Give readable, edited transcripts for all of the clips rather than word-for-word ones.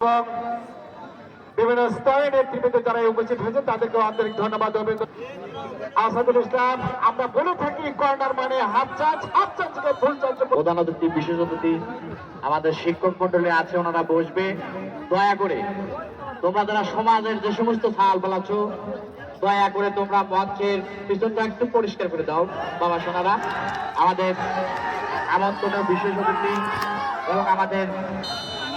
এবং বিভিন্ন স্তরের নেতৃবৃন্দ যারা উপস্থিত হয়েছে তাদেরকে আন্তরিক ধন্যবাদ। আসাদুল ইসলাম, আমরা বলে থাকি কর্নার মানে হাফ চান্স থেকে ফুল চান্স। প্রধান অতিথি, বিশেষ অতিথি আমাদের শিক্ষক মন্ডলী আছে, ওনারা বসবে। দয়া করে তোমরা যারা সমাজের যে সমস্ত ছাল বলাচ্ছ, দয়া করে তোমরা মঞ্চের পিছনটা একটু পরিষ্কার করে দাও বাবা সোনারা। আমাদের আমন্ত্রণ বিশেষ অতিথি এবং আমাদের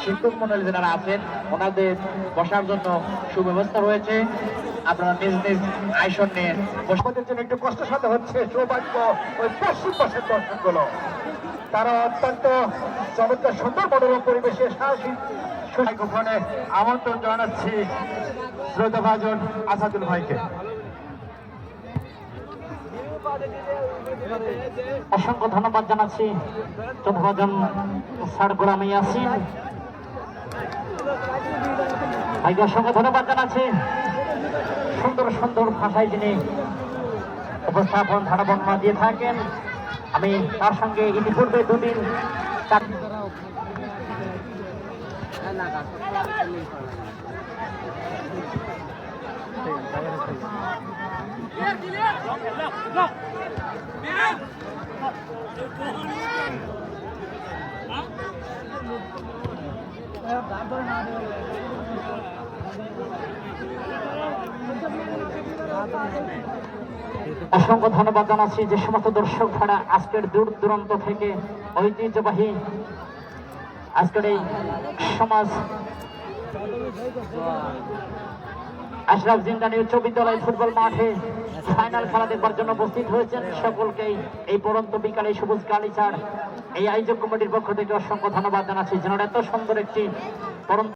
শিক্ষক মন্ডলী যারা আছেন ওনাদের বসার জন্য সুব্যবস্থা রয়েছে। আপনারা নিজ নিজ আসন নিয়ে আমাদের জন্য একটু কষ্ট সাথে হচ্ছে সৌভাগ্য ওই পশ্চিম পাশের দর্শকগুলো, তারা অত্যন্ত চমৎকার সুন্দর মনোরম পরিবেশে সাহসিক সুশাইকোফোনে আমন্ত্রণ জানাচ্ছি শ্রদ্ধাভাজন আসাদুল ভাইকে। অসংখ্য ধন্যবাদ জানাচ্ছি শ্রদ্ধাভাজন স্যার গোলাম ইয়াসিন ভাইকে, অসংখ্য ধন্যবাদ জানাচ্ছি। সুন্দর সুন্দর ভাষায় যিনি উপস্থাপন ধারা বর্ণনা দিয়ে থাকেন, আমি তার সঙ্গে ইতিপূর্বে দুদিন অসংখ্য ধন্যবাদ জানাচ্ছি যে সমস্ত দর্শক ভাড়া আজকের দূর দূরান্ত থেকে ঐতিহ্যবাহী আজকের এই সমাজ আশরাফ জিন্দানি উচ্চ বিদ্যালয় ফুটবল মাঠে ফাইনাল খেলা দেখবার জন্য উপস্থিত হয়েছেন। সকলকেই এই পরন্ত বিকালে সবুজ গালিচার এই আয়োজক কমিটির পক্ষ থেকে অসংখ্য ধন্যবাদ জানাচ্ছি, যেন এত সুন্দর একটি পরন্ত